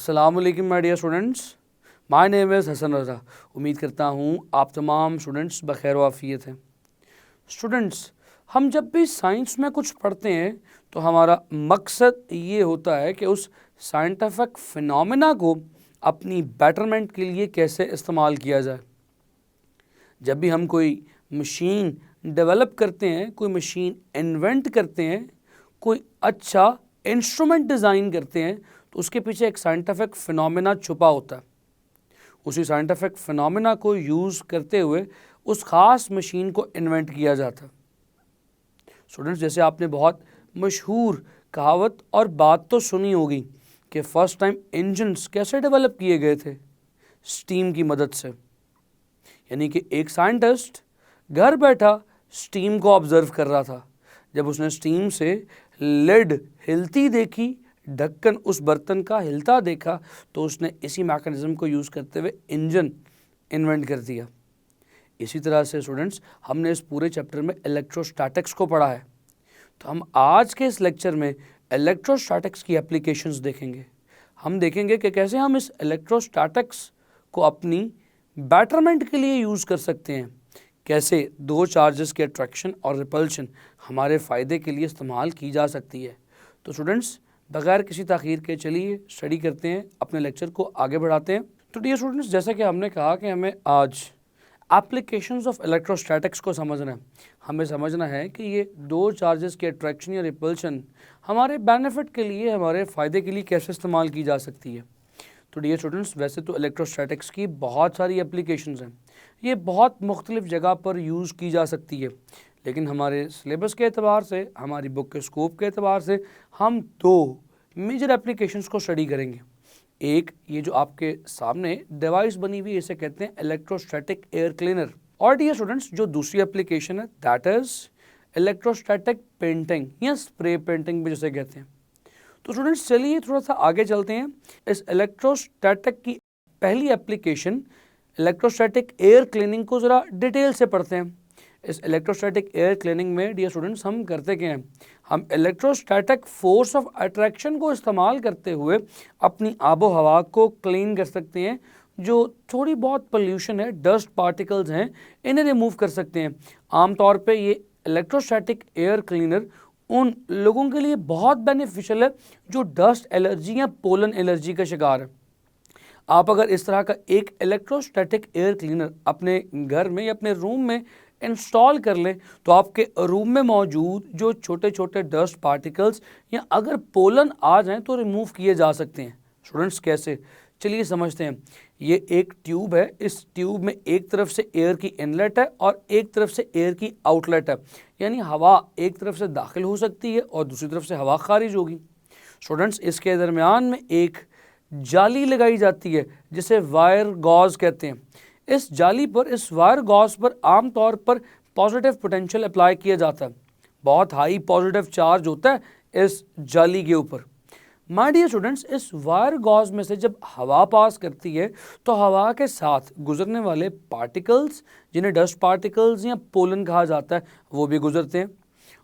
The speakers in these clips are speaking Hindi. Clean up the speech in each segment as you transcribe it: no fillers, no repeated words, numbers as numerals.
अस्सलाम वालेकुम my dear students, my name is Hasan Raza. उम्मीद करता हूँ आप तमाम स्टूडेंट्स बखैर आफियत हैं। स्टूडेंट्स, हम जब भी साइंस में कुछ पढ़ते हैं तो हमारा मकसद ये होता है कि उस साइंटिफिक फिनोमेना को अपनी बेटरमेंट के लिए कैसे इस्तेमाल किया जाए। जब भी हम कोई मशीन डेवलप करते हैं, कोई मशीन इन्वेंट करते हैं, कोई अच्छा इंस्ट्रूमेंट डिज़ाइन करते हैं, तो उसके पीछे एक साइंटिफिक फिनोमेना छुपा होता है। उसी साइंटिफिक फिनोमेना को यूज़ करते हुए उस ख़ास मशीन को इन्वेंट किया जाता है। स्टूडेंट्स, जैसे आपने बहुत मशहूर कहावत और बात तो सुनी होगी कि फ़र्स्ट टाइम इंजन्स कैसे डेवलप किए गए थे, स्टीम की मदद से। यानी कि एक साइंटिस्ट घर बैठा स्टीम को ऑब्जर्व कर रहा था। जब उसने स्टीम से लिड हिलती देखी, ढक्कन उस बर्तन का हिलता देखा, तो उसने इसी मैकेनिज्म को यूज़ करते हुए इंजन इन्वेंट कर दिया। इसी तरह से स्टूडेंट्स, हमने इस पूरे चैप्टर में इलेक्ट्रोस्टैटिक्स को पढ़ा है। तो हम आज के इस लेक्चर में इलेक्ट्रोस्टैटिक्स की एप्लीकेशंस देखेंगे। हम देखेंगे कि कैसे हम इस इलेक्ट्रोस्टैटिक्स को अपनी बेटरमेंट के लिए यूज़ कर सकते हैं, कैसे दो चार्जेस के अट्रैक्शन और रिपल्शन हमारे फ़ायदे के लिए इस्तेमाल की जा सकती है। तो स्टूडेंट्स, बगैर किसी ताख़ीर के चलिए स्टडी करते हैं, अपने लेक्चर को आगे बढ़ाते हैं। तो डियर स्टूडेंट्स, जैसा कि हमने कहा कि हमें आज एप्लीकेशंस ऑफ इलेक्ट्रोस्टैटिक्स को समझना है। हमें समझना है कि ये दो चार्जेस के अट्रैक्शन या रिपल्शन हमारे बेनिफिट के लिए, हमारे फ़ायदे के लिए कैसे इस्तेमाल की जा सकती है। तो डियर स्टूडेंट्स, वैसे तो इलेक्ट्रोस्टैटिक्स की बहुत सारी एप्लीकेशंस हैं, ये बहुत मुख्तलिफ़ जगह पर यूज़ की जा सकती है, लेकिन हमारे सिलेबस के एतबार से, हमारी बुक के स्कोप के एतबार से हम दो मेजर एप्लीकेशंस को स्टडी करेंगे। एक, ये जो आपके सामने डिवाइस बनी हुई है, इसे कहते हैं इलेक्ट्रोस्टैटिक एयर क्लीनर। और डियर स्टूडेंट्स, जो दूसरी एप्लीकेशन है दैट इज़ इलेक्ट्रोस्टैटिक पेंटिंग या स्प्रे पेंटिंग भी जिसे कहते हैं। तो स्टूडेंट्स, चलिए थोड़ा सा आगे चलते हैं। इस इलेक्ट्रोस्टैटिक की पहली एप्लीकेशन इलेक्ट्रोस्टैटिक एयर क्लीनिंग को ज़रा डिटेल से पढ़ते हैं। इस इलेक्ट्रोस्टैटिक एयर क्लीनिंग में डियर स्टूडेंट्स हम करते क्या हैं, हम इलेक्ट्रोस्टैटिक फोर्स ऑफ अट्रैक्शन को इस्तेमाल करते हुए अपनी आबो हवा को क्लीन कर सकते हैं। जो थोड़ी बहुत पोल्यूशन है, डस्ट पार्टिकल्स हैं, इन्हें रिमूव कर सकते हैं। आमतौर पे ये इलेक्ट्रोस्टैटिक एयर क्लीनर उन लोगों के लिए बहुत बेनिफिशियल है जो डस्ट एलर्जी या पोलन एलर्जी का शिकार है। आप अगर इस तरह का एक इलेक्ट्रोस्टैटिक एयर क्लीनर अपने घर में या अपने रूम में इंस्टॉल कर लें, तो आपके रूम में मौजूद जो छोटे छोटे डस्ट पार्टिकल्स या अगर पोलन आ जाएं तो रिमूव किए जा सकते हैं। स्टूडेंट्स, कैसे, चलिए समझते हैं। ये एक ट्यूब है, इस ट्यूब में एक तरफ से एयर की इनलेट है और एक तरफ से एयर की आउटलेट है, यानी हवा एक तरफ से दाखिल हो सकती है और दूसरी तरफ से हवा खारिज होगी। स्टूडेंट्स, इसके दरमियान में एक जाली लगाई जाती है जिसे वायर गॉज कहते हैं। इस जाली पर, इस वायर गॉज पर आमतौर पर पॉजिटिव पोटेंशियल अप्लाई किया जाता है। बहुत हाई पॉजिटिव चार्ज होता है इस जाली के ऊपर। माय डियर स्टूडेंट्स, इस वायर गॉज में से जब हवा पास करती है तो हवा के साथ गुजरने वाले पार्टिकल्स, जिन्हें डस्ट पार्टिकल्स या पोलन कहा जाता है, वो भी गुजरते हैं।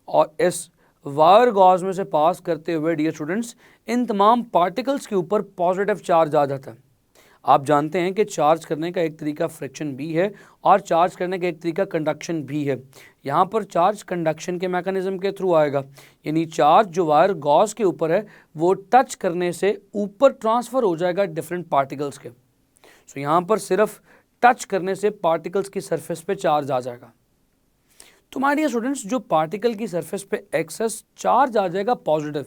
और इस वायर गॉज में से पास करते हुए डियर स्टूडेंट्स, इन तमाम पार्टिकल्स के ऊपर पॉजिटिव चार्ज आ जाता है। आप जानते हैं कि चार्ज करने का एक तरीका फ्रिक्शन भी है और चार्ज करने का एक तरीका कंडक्शन भी है। यहाँ पर चार्ज कंडक्शन के मैकेनिज्म के थ्रू आएगा, यानी चार्ज जो वायर गॉज के ऊपर है वो टच करने से ऊपर ट्रांसफ़र हो जाएगा डिफरेंट पार्टिकल्स के। सो यहाँ पर सिर्फ टच करने से पार्टिकल्स की सरफेस पे चार्ज आ जाएगा। तो माय डियर स्टूडेंट्स, जो पार्टिकल की सरफेस पे एक्सेस चार्ज आ जाएगा पॉजिटिव,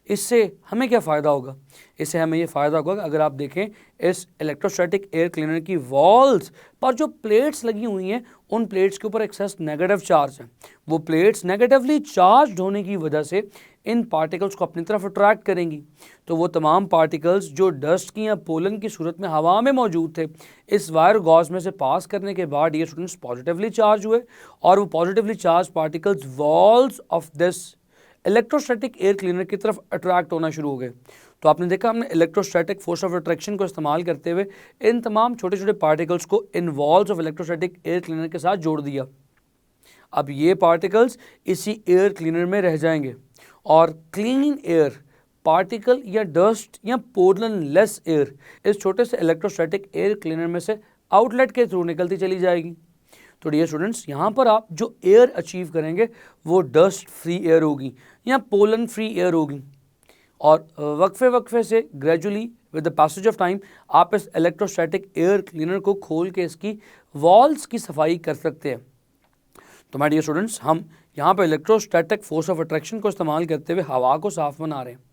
इससे हमें क्या फ़ायदा होगा? इससे हमें ये फ़ायदा होगा कि अगर आप देखें इस इलेक्ट्रोस्टैटिक एयर क्लीनर की वॉल्स पर जो प्लेट्स लगी हुई हैं, उन प्लेट्स के ऊपर एक्सेस नेगेटिव चार्ज है। वो प्लेट्स नेगेटिवली चार्ज होने की वजह से इन पार्टिकल्स को अपनी तरफ अट्रैक्ट करेंगी। तो वो तमाम पार्टिकल्स जो डस्ट की या पोलन की सूरत में हवा में मौजूद थे, इस वायर गॉज में से पास करने के बाद ये स्टूडेंट्स पॉजिटिवली चार्ज हुए और वो positively charge particles walls of this electrostatic air cleaner की तरफ अट्रैक्ट होना शुरू हो गए। तो आपने देखा, हमने इलेक्ट्रोस्टैटिक फोर्स ऑफ अट्रैक्शन को इस्तेमाल करते हुए इन तमाम छोटे छोटे पार्टिकल्स को in walls of electrostatic air cleaner के साथ जोड़ दिया। अब ये पार्टिकल्स इसी एयर क्लीनर में रह जाएंगे और क्लीन एयर पार्टिकल या डस्ट या पोलन लेस एयर इस छोटे से इलेक्ट्रोस्टैटिक एयर क्लीनर में से आउटलेट के थ्रू निकलती चली जाएगी। तो डियर स्टूडेंट्स, यहाँ पर आप जो एयर अचीव करेंगे वो डस्ट फ्री एयर होगी या पोलन फ्री एयर होगी। और वक्फे वक्फे से gradually with the passage of time आप इस इलेक्ट्रोस्टैटिक एयर क्लीनर को खोल के इसकी वॉल्स की सफाई कर सकते हैं। तो माय डियर स्टूडेंट्स, हम यहाँ पर इलेक्ट्रोस्टैटिक फोर्स ऑफ अट्रैक्शन को इस्तेमाल करते हुए हवा को साफ बना रहे हैं।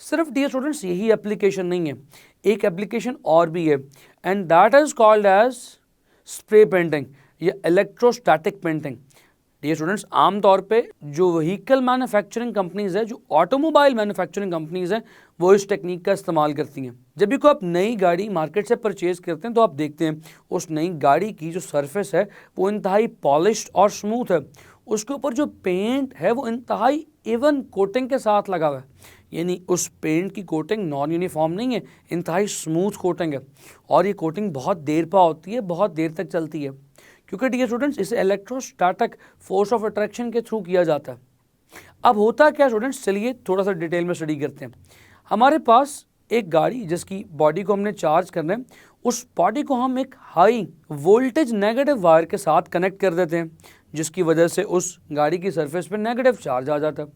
सिर्फ डियर स्टूडेंट्स यही एप्लीकेशन नहीं है, एक एप्लीकेशन और भी है and that is called as spray painting या इलेक्ट्रोस्टैटिक पेंटिंग। डियर स्टूडेंट्स, आमतौर पे जो व्हीकल मैन्युफैक्चरिंग कंपनीज है, जो ऑटोमोबाइल मैन्युफैक्चरिंग कंपनीज हैं, वो इस टेक्निक का इस्तेमाल करती हैं। जब भी कोई आप नई गाड़ी मार्केट से परचेज करते हैं तो आप देखते हैं उस नई गाड़ी की जो सरफेस है वो इंतहाई पॉलिश्ड और स्मूथ है, उसके ऊपर जो पेंट है वो इंतहाई इवन कोटिंग के साथ लगा हुआ है, यानी उस पेंट की कोटिंग नॉन यूनिफॉर्म नहीं है, इंतहाई स्मूथ कोटिंग है और ये कोटिंग बहुत देर पा होती है, बहुत देर तक चलती है, क्योंकि डियर स्टूडेंट्स इसे इलेक्ट्रोस्टैटिक फोर्स ऑफ अट्रैक्शन के थ्रू किया जाता है। अब होता क्या स्टूडेंट्स, चलिए थोड़ा सा डिटेल में स्टडी करते हैं। हमारे पास एक गाड़ी जिसकी बॉडी को हमने चार्ज करना है, उस बॉडी को हम एक हाई वोल्टेज नेगेटिव वायर के साथ कनेक्ट कर देते हैं, जिसकी वजह से उस गाड़ी की सरफेस पे नेगेटिव चार्ज आ जाता है।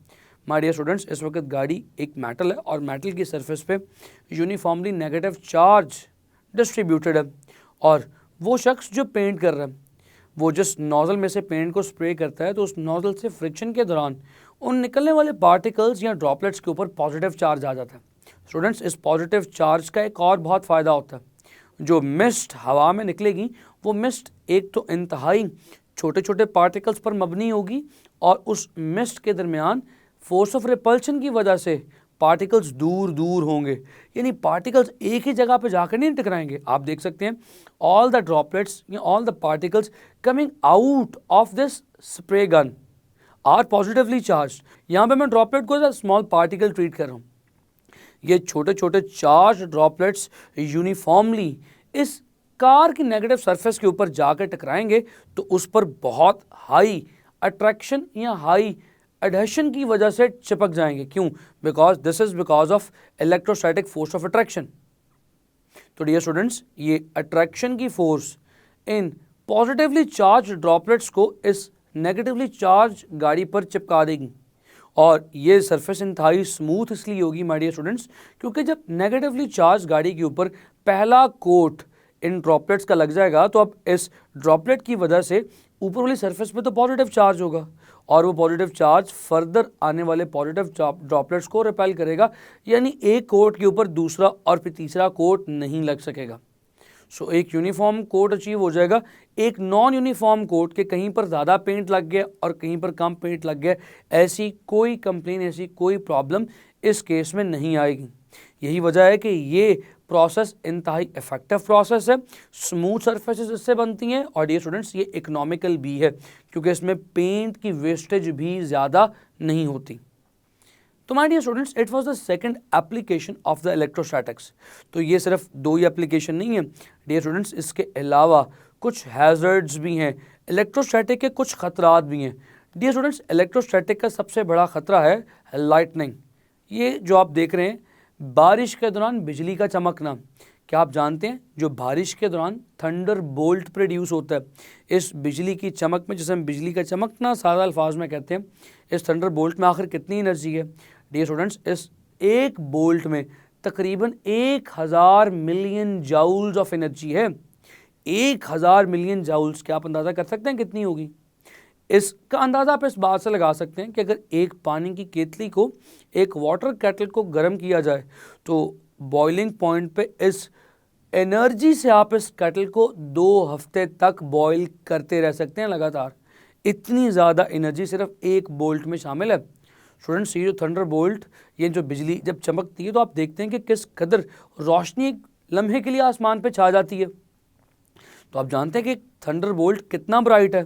माय डियर स्टूडेंट्स, इस वक्त गाड़ी एक मेटल है और मेटल की सरफेस पे यूनिफॉर्मली नेगेटिव चार्ज डिस्ट्रीब्यूटेड है और वो शख्स जो पेंट कर रहा है वो जिस नोजल में से पेंट को स्प्रे करता है तो उस नोजल से फ्रिक्शन के दौरान उन निकलने वाले पार्टिकल्स या ड्रॉपलेट्स के ऊपर पॉजिटिव चार्ज आ जाता है। स्टूडेंट्स, इस पॉजिटिव चार्ज का एक और बहुत फ़ायदा होता है, जो मिस्ट हवा में निकलेगी वो मिस्ट एक तो इंतहाई छोटे छोटे पार्टिकल्स पर मबनी होगी और उस मिस्ट के दरमियान फोर्स ऑफ रिपल्शन की वजह से पार्टिकल्स दूर दूर होंगे, यानी पार्टिकल्स एक ही जगह पे जाकर नहीं टकराएंगे। आप देख सकते हैं ऑल द ड्रॉपलेट्स या all the particles coming out of this spray gun are positively charge. यहाँ पे मैं ड्रॉपलेट को as a small particle treat कर रहा हूँ। ये छोटे छोटे चार्ज ड्रॉपलेट्स यूनिफॉर्मली इस कार की नेगेटिव सरफेस के ऊपर जाकर टकराएंगे तो उस पर बहुत हाई अट्रैक्शन या हाई एडहेशन की वजह से चिपक जाएंगे। क्यों? Because this is because of electrostatic force of attraction. तो डियर स्टूडेंट्स, ये अट्रैक्शन की force in positively charge droplets को इस नेगेटिवली चार्ज गाड़ी पर चिपका देगी और ये सरफेस इंतहाई स्मूथ इसलिए होगी माय डियर स्टूडेंट्स क्योंकि जब नेगेटिवली चार्ज गाड़ी के ऊपर पहला कोट इन ड्रॉपलेट्स का लग जाएगा तो अब इस ड्रॉपलेट की वजह से ऊपर वाली सरफेस पे तो पॉजिटिव चार्ज होगा और वो पॉजिटिव चार्ज फर्दर आने वाले पॉजिटिव ड्रॉपलेट्स को रिपेल करेगा, यानी एक कोट के ऊपर दूसरा और फिर तीसरा कोट नहीं लग सकेगा। सो एक यूनिफॉर्म कोट अचीव हो जाएगा। एक नॉन यूनिफॉर्म कोट के कहीं पर ज़्यादा पेंट लग गया और कहीं पर कम पेंट लग गया, ऐसी कोई कंप्लेन, ऐसी कोई प्रॉब्लम इस केस में नहीं आएगी। यही वजह है कि ये प्रोसेस इंतहाई इफेक्टिव प्रोसेस है, स्मूथ सरफेसेस इससे बनती हैं और डियर स्टूडेंट्स ये इकोनॉमिकल भी है क्योंकि इसमें पेंट की वेस्टेज भी ज़्यादा नहीं होती। तो my dear students, it was the second application of the electrostatics. तो ये सिर्फ दो ही एप्लीकेशन नहीं है डियर स्टूडेंट्स, इसके अलावा कुछ हैजर्ड्स भी हैं, इलेक्ट्रोस्टैटिक के कुछ खतरात भी हैं। डियर स्टूडेंट्स, इलेक्ट्रोस्टैटिक का सबसे बड़ा खतरा है लाइटनिंग। ये जो आप देख रहे हैं बारिश के दौरान बिजली का चमकना। क्या आप जानते हैं जो बारिश के दौरान थंडर बोल्ट प्रोड्यूस होता है, इस बिजली की चमक में, जिसे हम बिजली का चमकना सादा अल्फाज में कहते हैं, इस थंडर बोल्ट में आखिर कितनी एनर्जी है डियर स्टूडेंट्स? इस एक बोल्ट में तकरीबन 1000 मिलियन जाउल्स ऑफ एनर्जी है। 1000 मिलियन जाउल्स, क्या आप अंदाज़ा कर सकते हैं कितनी होगी? इसका अंदाज़ा आप इस बात से लगा सकते हैं कि अगर एक पानी की केतली को, एक वाटर केटल को गर्म किया जाए तो बॉइलिंग पॉइंट पे इस एनर्जी से आप इस केटल को 2 हफ्ते तक बॉईल करते रह सकते हैं लगातार। इतनी ज़्यादा एनर्जी सिर्फ एक बोल्ट में शामिल है। स्टूडेंट्स, ये जो थंडर बोल्ट, ये जो बिजली जब चमकती है तो आप देखते हैं कि किस कदर रोशनी एक लम्हे के लिए आसमान पे छा जाती है। तो आप जानते हैं कि थंडर बोल्ट कितना ब्राइट है।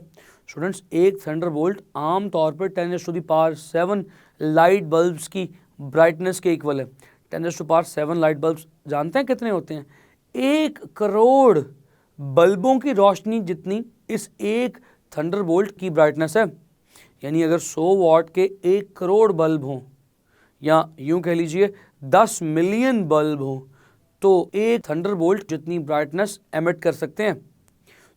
स्टूडेंट्स, एक थंडर बोल्ट आम तौर पर 10⁻⁷ लाइट बल्ब्स की ब्राइटनेस के इक्वल है। 10⁻⁷ लाइट बल्ब्स जानते हैं कितने होते हैं? 1 करोड़ बल्बों की रोशनी जितनी इस एक थंडर बोल्ट की ब्राइटनेस है। यानी अगर 100 वाट के 1 करोड़ बल्ब हों, या यूं कह लीजिए 10 मिलियन बल्ब हो तो एक थंडरबोल्ट जितनी ब्राइटनेस एमिट कर सकते हैं।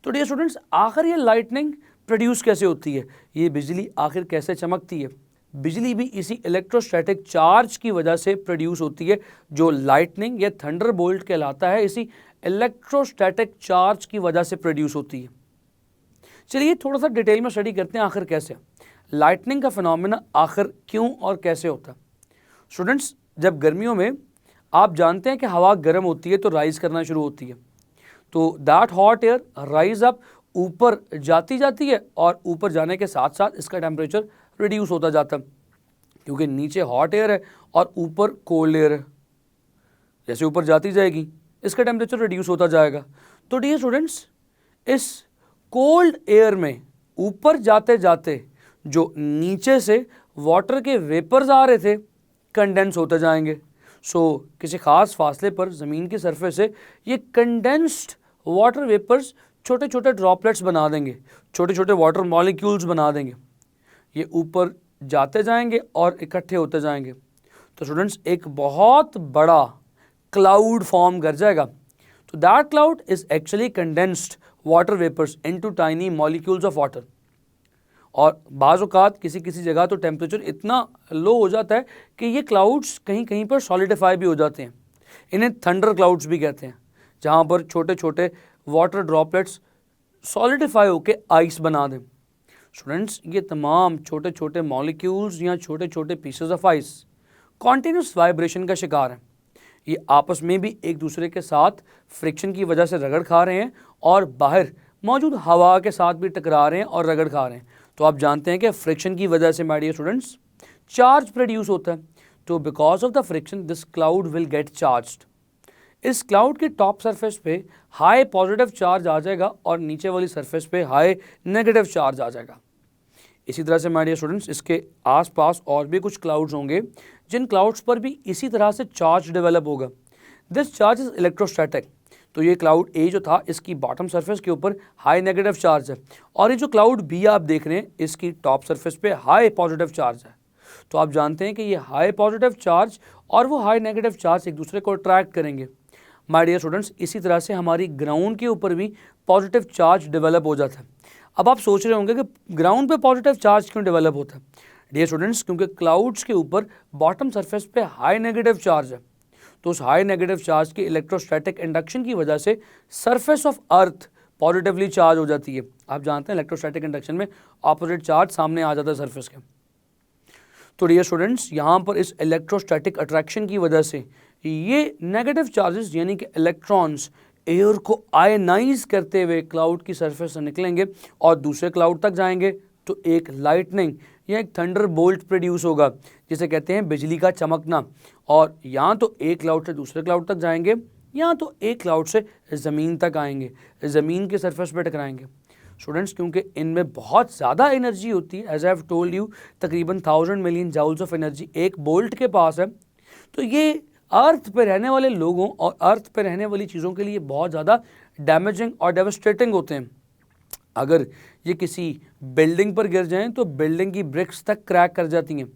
तो डियर स्टूडेंट्स, आखिर ये लाइटनिंग प्रोड्यूस कैसे होती है, ये बिजली आखिर कैसे चमकती है? बिजली भी इसी इलेक्ट्रोस्टैटिक चार्ज की वजह से प्रोड्यूस होती है, जो लाइटनिंग या थंडरबोल्ट कहलाता है, इसी इलेक्ट्रोस्टैटिक चार्ज की वजह से प्रोड्यूस होती है। चलिए थोड़ा सा डिटेल में स्टडी करते हैं आखिर कैसे लाइटनिंग का फिनोमेना आखिर क्यों और कैसे होता है। स्टूडेंट्स, जब गर्मियों में आप जानते हैं कि हवा गर्म होती है तो राइज करना शुरू होती है, तो that hot air rise up, ऊपर जाती है और ऊपर जाने के साथ साथ इसका टेम्परेचर रिड्यूस होता जाता है, क्योंकि नीचे हॉट एयर है और ऊपर कोल्ड एयर है। जैसे ऊपर जाती जाएगी इसका टेम्परेचर रिड्यूस होता जाएगा। तो डियर स्टूडेंट्स, इस कोल्ड एयर में ऊपर जाते जाते जो नीचे से वाटर के वेपर्स आ रहे थे कंडेंस होते जाएंगे। किसी खास फासले पर ज़मीन की सरफेस से ये कंडेंस्ड वाटर वेपर्स छोटे छोटे ड्रॉपलेट्स बना देंगे, छोटे छोटे वाटर मॉलिक्यूल्स बना देंगे। ये ऊपर जाते जाएंगे और इकट्ठे होते जाएंगे। तो स्टूडेंट्स, एक बहुत बड़ा क्लाउड फॉर्म कर जाएगा। तो that cloud is actually condensed water vapours into tiny molecules of water. और बाज़ औक़ात किसी किसी जगह तो टेम्परेचर इतना लो हो जाता है कि ये क्लाउड्स कहीं कहीं पर सॉलिडिफाई भी हो जाते हैं। इन्हें थंडर क्लाउड्स भी कहते हैं, जहाँ पर छोटे छोटे वाटर ड्रॉपलेट्स सॉलिडिफाई होकर आइस बना दें। स्टूडेंट्स, ये तमाम छोटे छोटे मॉलिक्यूल्स या छोटे छोटे pieces of ice continuous vibration का शिकार हैं। ये आपस में भी एक दूसरे के साथ फ्रिक्शन की वजह से रगड़ खा रहे हैं और बाहर मौजूद हवा के साथ भी टकरा रहे हैं और रगड़ खा रहे हैं। तो आप जानते हैं कि फ्रिक्शन की वजह से my dear students charge produce होता है। तो because of the friction this cloud will get charged. इस क्लाउड के टॉप सरफेस पे हाई पॉजिटिव चार्ज आ जाएगा और नीचे वाली सरफेस पे हाई नेगेटिव चार्ज आ जाएगा। इसी तरह से माय डियर स्टूडेंट्स, इसके आसपास और भी कुछ क्लाउड्स होंगे जिन क्लाउड्स पर भी इसी तरह से चार्ज डेवलप होगा। This charge is electrostatic. तो ये क्लाउड ए जो था, इसकी बॉटम सरफेस के ऊपर हाई नेगेटिव चार्ज है, और ये जो क्लाउड बी आप देख रहे हैं इसकी टॉप सरफेस पे हाई पॉजिटिव चार्ज है। तो आप जानते हैं कि ये हाई पॉजिटिव चार्ज और वो हाई नेगेटिव चार्ज एक दूसरे को अट्रैक्ट करेंगे। माय डियर स्टूडेंट्स, इसी तरह से हमारी ग्राउंड के ऊपर भी पॉजिटिव चार्ज डेवलप हो जाता है। अब आप सोच रहे होंगे कि ग्राउंड पे पॉजिटिव चार्ज क्यों डेवलप होता है? डियर स्टूडेंट्स, क्योंकि क्लाउड्स के ऊपर बॉटम सरफेस पे हाई नेगेटिव चार्ज है। तो उस हाई नेगेटिव चार्ज के इलेक्ट्रोस्टैटिक इंडक्शन की वजह से surface of earth positively charge हो जाती है। आप जानते हैं इलेक्ट्रोस्टैटिक इंडक्शन में ऑपोजिट चार्ज सामने आ जाता है सरफेस के। तो डियर स्टूडेंट्स, यहाँ पर इस इलेक्ट्रोस्टैटिक अट्रैक्शन की वजह से ये नेगेटिव चार्जेस यानी कि इलेक्ट्रॉन्स एयर को आयनाइज करते हुए क्लाउड की सरफेस से निकलेंगे और दूसरे क्लाउड तक जाएंगे। तो एक लाइटनिंग या एक थंडर बोल्ट प्रोड्यूस होगा, जिसे कहते हैं बिजली का चमकना। और यहाँ तो एक क्लाउड से दूसरे क्लाउड तक जाएंगे, यहाँ तो एक क्लाउड से ज़मीन तक आएंगे, ज़मीन के सरफेस पर टकराएंगे। स्टूडेंट्स, क्योंकि इनमें बहुत ज़्यादा एनर्जी होती है, as I have told you, तकरीबन 1000 मिलियन जाउल्स ऑफ एनर्जी एक बोल्ट के पास है। तो ये अर्थ पे रहने वाले लोगों और अर्थ पे रहने वाली चीज़ों के लिए बहुत ज़्यादा डैमेजिंग और डेवास्टेटिंग होते हैं। अगर ये किसी बिल्डिंग पर गिर जाएं तो बिल्डिंग की ब्रिक्स तक क्रैक कर जाती हैं।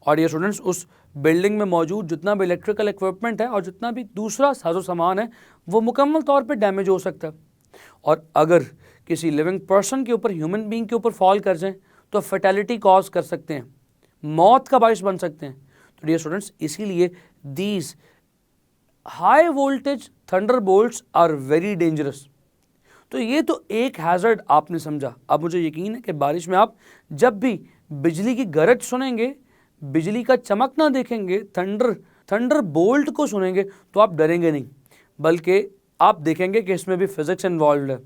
और ये स्टूडेंट्स, उस बिल्डिंग में मौजूद जितना भी इलेक्ट्रिकल इक्विपमेंट है और जितना भी दूसरा साजो सामान है वो मुकम्मल तौर पे डैमेज हो सकता है। और अगर किसी लिविंग पर्सन के ऊपर, ह्यूमन बीइंग के ऊपर फॉल कर जाएं तो फैटेलिटी कॉज कर सकते हैं, मौत का बाइस बन सकते हैं। तो डियर स्टूडेंट्स, इसीलिए these high voltage thunderbolts are very dangerous. तो ये तो एक हैज़र्ड आपने समझा। अब मुझे यकीन है कि बारिश में आप जब भी बिजली की गरज सुनेंगे, बिजली का चमकना देखेंगे, थंडर बोल्ट को सुनेंगे तो आप डरेंगे नहीं, बल्कि आप देखेंगे कि इसमें भी फिजिक्स इन्वॉल्व है।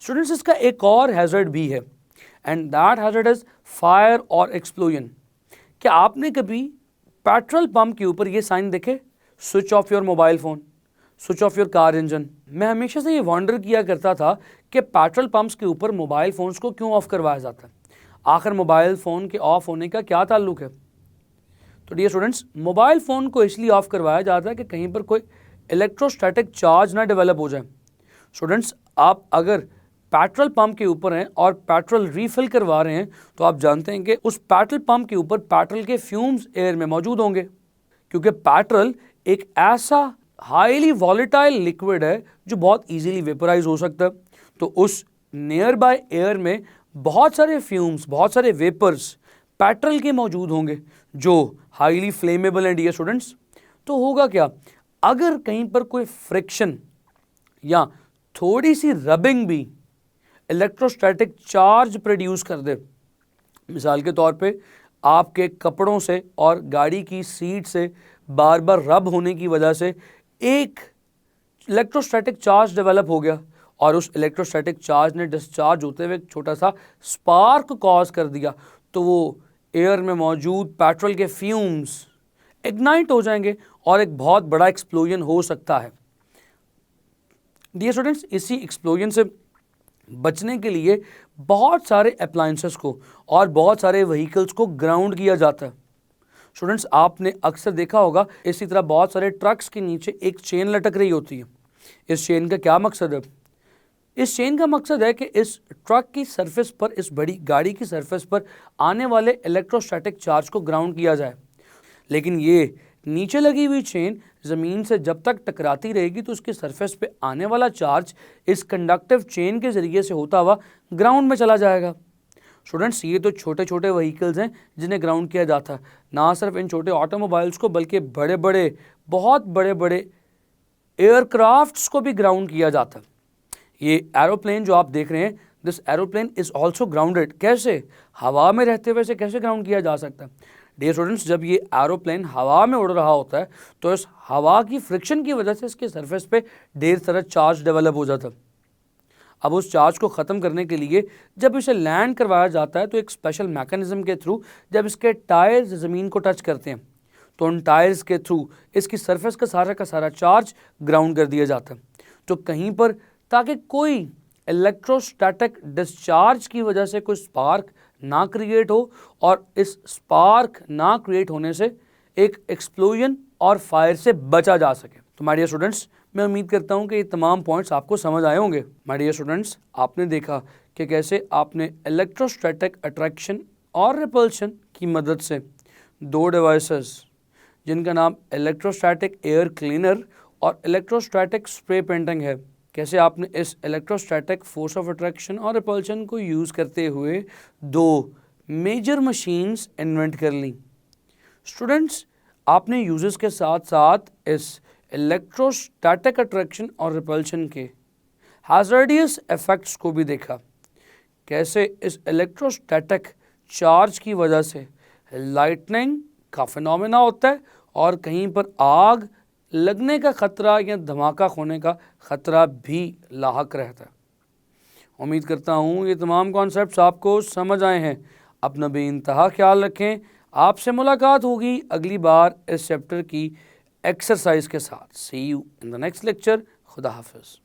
स्टूडेंट्स, इसका एक और हैज़र्ड भी है and that hazard is fire और एक्सप्लोजन। क्या आपने कभी पेट्रोल पंप के ऊपर ये साइन देखे, switch off your mobile phone, switch off your car engine? मैं हमेशा से ये वॉन्डर किया करता था कि पेट्रोल पंप्स के ऊपर मोबाइल फ़ोन्स को क्यों ऑफ़ करवाया जाता है, आखिर मोबाइल फ़ोन के ऑफ़ होने का क्या ताल्लुक है? तो डियर स्टूडेंट्स, मोबाइल फ़ोन को इसलिए ऑफ़ करवाया जाता है कि कहीं पर कोई इलेक्ट्रोस्टैटिक चार्ज ना डेवलप हो जाए। स्टूडेंट्स, आप अगर पेट्रोल पंप के ऊपर हैं और पेट्रोल रीफिल करवा रहे हैं तो आप जानते हैं कि उस पेट्रोल पंप के ऊपर पेट्रोल के फ्यूम्स एयर में मौजूद होंगे, क्योंकि पेट्रोल एक ऐसा हाईली वॉलेटाइल लिक्विड है जो बहुत इजीली वेपराइज हो सकता है। तो उस नियर बाय एयर में बहुत सारे फ्यूम्स, बहुत सारे वेपर्स पेट्रोल के मौजूद होंगे जो हाईली फ्लेमेबल हैं डियर स्टूडेंट्स। तो होगा क्या, अगर कहीं पर कोई फ्रिक्शन या थोड़ी सी रबिंग भी इलेक्ट्रोस्टैटिक चार्ज प्रोड्यूस कर दे, मिसाल के तौर पे आपके कपड़ों से और गाड़ी की सीट से बार बार रब होने की वजह से एक इलेक्ट्रोस्टैटिक चार्ज डेवलप हो गया और उस इलेक्ट्रोस्टैटिक चार्ज ने डिस्चार्ज होते हुए एक छोटा सा स्पार्क कॉज कर दिया, तो वो एयर में मौजूद पेट्रोल के फ्यूम्स इग्नाइट हो जाएंगे और एक बहुत बड़ा एक्सप्लोजन हो सकता है। डियर स्टूडेंट्स, इसी एक्सप्लोजन से बचने के लिए बहुत सारे अप्लायंसेस को और बहुत सारे व्हीकल्स को ग्राउंड किया जाता है। स्टूडेंट्स, आपने अक्सर देखा होगा इसी तरह बहुत सारे ट्रक्स के नीचे एक चेन लटक रही होती है। इस चेन का क्या मकसद है? इस चेन का मकसद है कि इस ट्रक की सरफेस पर, इस बड़ी गाड़ी की सरफेस पर आने वाले इलेक्ट्रोस्टैटिक चार्ज को ग्राउंड किया जाए। लेकिन ये नीचे लगी हुई चेन ज़मीन से जब तक टकराती रहेगी तो उसकी सरफेस पे आने वाला चार्ज इस कंडक्टिव चेन के ज़रिए से होता हुआ ग्राउंड में चला जाएगा। स्टूडेंट्स, ये तो छोटे छोटे व्हीकल्स हैं जिन्हें ग्राउंड किया जाता है। ना सिर्फ इन छोटे ऑटोमोबाइल्स को बल्कि बड़े बड़े, बहुत बड़े बड़े एयरक्राफ्ट्स को भी ग्राउंड किया जाता है। ये एरोप्लेन जो आप देख रहे हैं, this aeroplane is also grounded. कैसे? हवा में रहते हुए से कैसे ग्राउंड किया जा सकता है? डियर स्टूडेंट्स, जब ये एरोप्लेन हवा में उड़ रहा होता है तो इस हवा की फ्रिक्शन की वजह से इसके सरफेस पे ढेर सारा चार्ज डेवलप हो जाता है। अब उस चार्ज को ख़त्म करने के लिए जब इसे लैंड करवाया जाता है तो एक स्पेशल मैकेनिज्म के थ्रू जब इसके टायर्स ज़मीन को टच करते हैं तो उन टायर्स के थ्रू इसकी सरफेस का सारा चार्ज ग्राउंड कर दिया जाता है। तो कहीं पर, ताकि कोई इलेक्ट्रोस्टैटिक डिस्चार्ज की वजह से कोई स्पार्क ना क्रिएट हो और इस स्पार्क ना क्रिएट होने से एक एक्सप्लोजन और फायर से बचा जा सके। तो माय डियर स्टूडेंट्स, मैं उम्मीद करता हूं कि ये तमाम पॉइंट्स आपको समझ आए होंगे। माय डियर स्टूडेंट्स, आपने देखा कि कैसे आपने इलेक्ट्रोस्टैटिक अट्रैक्शन और रिपल्शन की मदद से दो डिवाइसेस जिनका नाम इलेक्ट्रोस्टैटिक एयर क्लीनर और इलेक्ट्रोस्टैटिक स्प्रे पेंटिंग है, कैसे आपने इस इलेक्ट्रोस्टैटिक फोर्स ऑफ अट्रैक्शन और रिपल्शन को यूज़ करते हुए दो मेजर मशीन्स इन्वेंट कर ली। स्टूडेंट्स, आपने यूजेस के साथ साथ इस इलेक्ट्रोस्टैटिक अट्रैक्शन और रिपल्शन के हैज़ार्डियस इफेक्ट्स को भी देखा, कैसे इस इलेक्ट्रोस्टैटिक चार्ज की वजह से लाइटनिंग का फिनोमेना होता है और कहीं पर आग लगने का खतरा या धमाका होने का खतरा भी लाहक रहता है। उम्मीद करता हूँ ये तमाम कॉन्सेप्ट्स आपको समझ आए हैं। अपना बेइंतहा ख्याल रखें। आपसे मुलाकात होगी अगली बार इस चैप्टर की एक्सरसाइज के साथ। See you in the next lecture. खुदा हाफिज़।